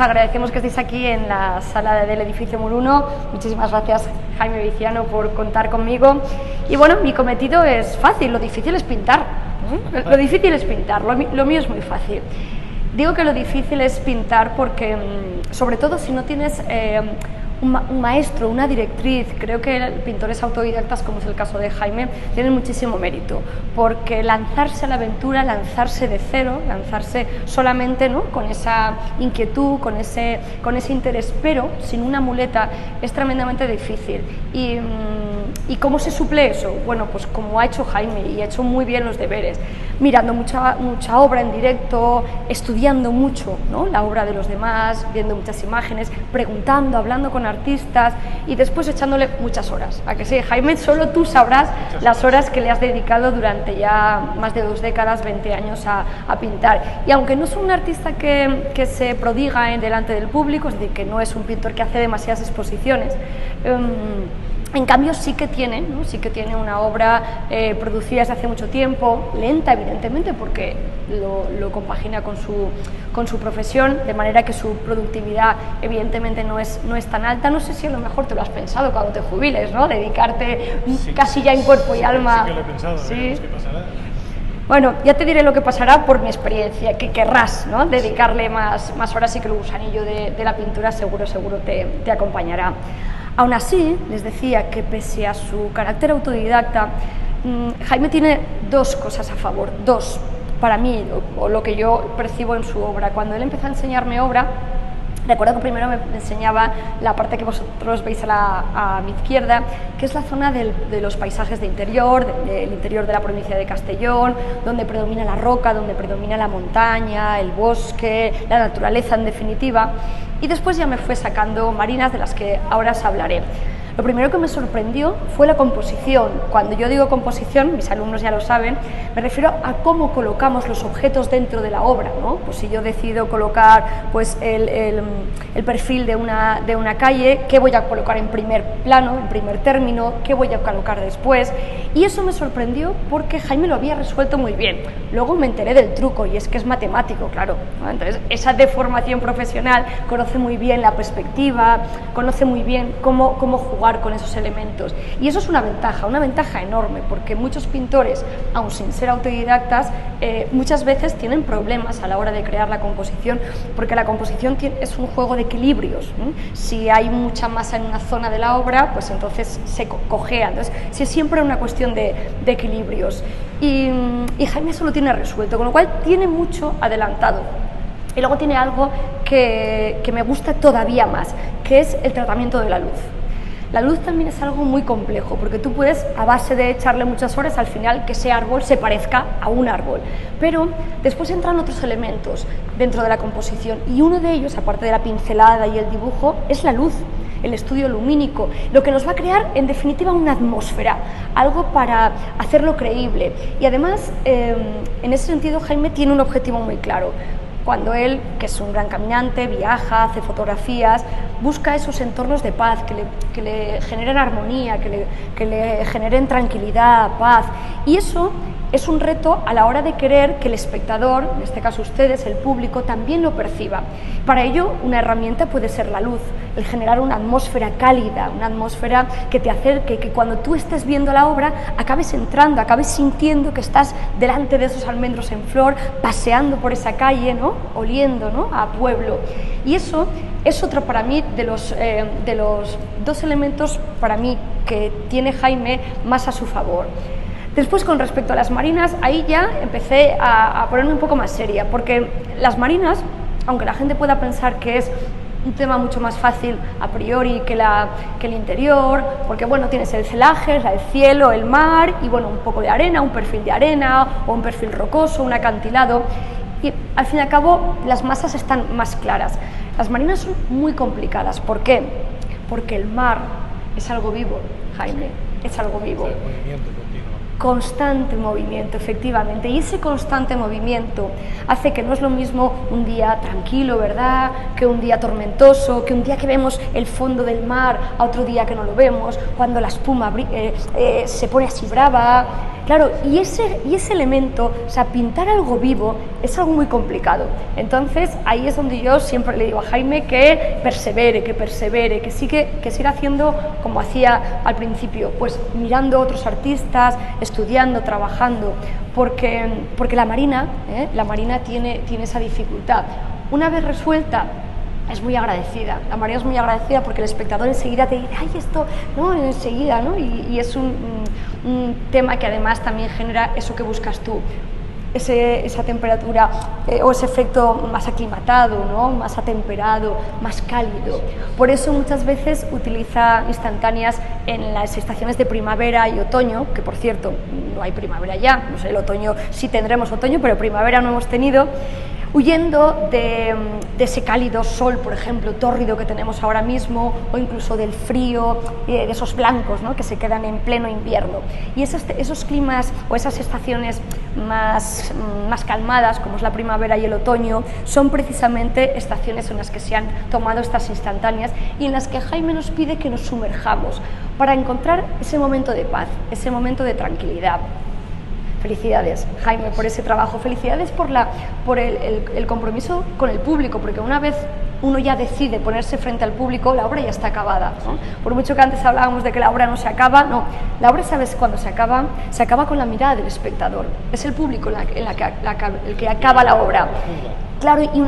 agradecemos que estéis aquí en la sala del edificio Mur1. Muchísimas gracias, Jaime Viciano, por contar conmigo. Y bueno, mi cometido es fácil, lo difícil es pintar. Lo difícil es pintar, lo mío es muy fácil. Digo que lo difícil es pintar porque, sobre todo si no tienes un maestro, una directriz, creo que pintores autodidactas, como es el caso de Jaime, tienen muchísimo mérito, porque lanzarse a la aventura, lanzarse de cero, lanzarse solamente, ¿no?, con esa inquietud, con ese interés, pero sin una muleta, es tremendamente difícil. ¿Y cómo se suple eso? Bueno, pues como ha hecho Jaime, y ha hecho muy bien los deberes, mirando mucha obra en directo, estudiando mucho, ¿no?, la obra de los demás, viendo muchas imágenes, preguntando, hablando con artistas y después echándole muchas horas. ¿A que sí, Jaime? Solo tú sabrás las horas que le has dedicado durante ya más de 2 décadas, 20 años a pintar. Y aunque no es un artista que se prodiga delante del público, es decir, que no es un pintor que hace demasiadas exposiciones, en cambio sí que tiene, ¿no?, sí que tiene una obra producida desde hace mucho tiempo, lenta evidentemente porque lo compagina con su profesión, de manera que su productividad evidentemente no es tan alta. No sé si a lo mejor te lo has pensado cuando te jubiles, ¿no?, dedicarte casi ya en cuerpo y alma. Sí que lo he pensado, veremos qué pasará. Bueno, ya te diré lo que pasará por mi experiencia, que querrás, ¿no?, dedicarle más horas, y que el gusanillo de la pintura seguro te acompañará. Aún así, les decía que pese a su carácter autodidacta, Jaime tiene 2 cosas a favor, 2, para mí, o lo que yo percibo en su obra. Cuando él empezó a enseñarme obra, recuerdo que primero me enseñaba la parte que vosotros veis a mi izquierda, que es la zona de los paisajes de interior, del interior de la provincia de Castellón, donde predomina la roca, donde predomina la montaña, el bosque, la naturaleza en definitiva, y después ya me fue sacando marinas de las que ahora os hablaré. Lo primero que me sorprendió fue la composición. Cuando yo digo composición, mis alumnos ya lo saben, me refiero a cómo colocamos los objetos dentro de la obra, ¿no? Pues si yo decido colocar pues, el perfil de una calle, ¿qué voy a colocar en primer plano, en primer término? ¿Qué voy a colocar después? Y eso me sorprendió porque Jaime lo había resuelto muy bien. Luego me enteré del truco, y es que es matemático, claro, ¿no? Entonces, esa deformación profesional, conoce muy bien la perspectiva, conoce muy bien cómo jugar con esos elementos, y eso es una ventaja enorme, porque muchos pintores, aun sin ser autodidactas, muchas veces tienen problemas a la hora de crear la composición, porque la composición es un juego de equilibrios, ¿no? Si hay mucha masa en una zona de la obra, pues entonces se cojea. Entonces, sí, es siempre una cuestión de equilibrios, y Jaime eso lo tiene resuelto, con lo cual tiene mucho adelantado. Y luego tiene algo que me gusta todavía más, que es el tratamiento de la luz. La luz también es algo muy complejo, porque tú puedes, a base de echarle muchas horas, al final que ese árbol se parezca a un árbol. Pero después entran otros elementos dentro de la composición, y uno de ellos, aparte de la pincelada y el dibujo, es la luz, el estudio lumínico, lo que nos va a crear, en definitiva, una atmósfera, algo para hacerlo creíble. Y además, en ese sentido, Jaime tiene un objetivo muy claro. Cuando él, que es un gran caminante, viaja, hace fotografías, busca esos entornos de paz, que le generen armonía, que le generen tranquilidad, paz, y eso es un reto a la hora de querer que el espectador, en este caso ustedes, el público, también lo perciba. Para ello, una herramienta puede ser la luz, el generar una atmósfera cálida, una atmósfera que te acerque, que cuando tú estés viendo la obra acabes entrando, acabes sintiendo que estás delante de esos almendros en flor, paseando por esa calle, ¿no?, oliendo, ¿no?, a pueblo. Y eso es otro para mí de los 2 elementos para mí que tiene Jaime más a su favor. Después, con respecto a las marinas, ahí ya empecé a ponerme un poco más seria, porque las marinas, aunque la gente pueda pensar que es un tema mucho más fácil a priori que el interior, porque bueno, tienes el celaje, el cielo, el mar, y bueno, un poco de arena, un perfil de arena, o un perfil rocoso, un acantilado, y al fin y al cabo las masas están más claras. Las marinas son muy complicadas. ¿Por qué? Porque el mar es algo vivo, Jaime, es algo vivo. Movimiento continuo. Constante movimiento, efectivamente, y ese constante movimiento hace que no es lo mismo un día tranquilo, ¿verdad?, que un día tormentoso, que un día que vemos el fondo del mar, a otro día que no lo vemos, cuando la espuma se pone así brava. Claro, y ese elemento, o sea, pintar algo vivo es algo muy complicado. Entonces, ahí es donde yo siempre le digo a Jaime que persevere, que siga haciendo como hacía al principio, pues mirando a otros artistas, estudiando, trabajando, porque la Marina tiene esa dificultad. Una vez resuelta, es muy agradecida. La Marina es muy agradecida porque el espectador enseguida te dice, ay, esto, ¿no? Enseguida, ¿no? Y es un tema que además también genera eso que buscas tú, esa temperatura o ese efecto más aclimatado, ¿no?, más atemperado, más cálido. Por eso muchas veces utiliza instantáneas en las estaciones de primavera y otoño, que por cierto no hay primavera ya, no sé, el otoño sí tendremos otoño, pero primavera no hemos tenido, huyendo de ese cálido sol, por ejemplo, tórrido que tenemos ahora mismo, o incluso del frío, de esos blancos, ¿no?, que se quedan en pleno invierno. Y esos climas o esas estaciones más calmadas, como es la primavera y el otoño, son precisamente estaciones en las que se han tomado estas instantáneas y en las que Jaime nos pide que nos sumerjamos para encontrar ese momento de paz, ese momento de tranquilidad. Felicidades, Jaime, por ese trabajo, felicidades por el compromiso con el público, porque una vez uno ya decide ponerse frente al público, la obra ya está acabada, ¿no? Por mucho que antes hablábamos de que la obra no se acaba, no, la obra, ¿sabes cuándo se acaba? Se acaba con la mirada del espectador, es el público el que acaba la obra. Claro, y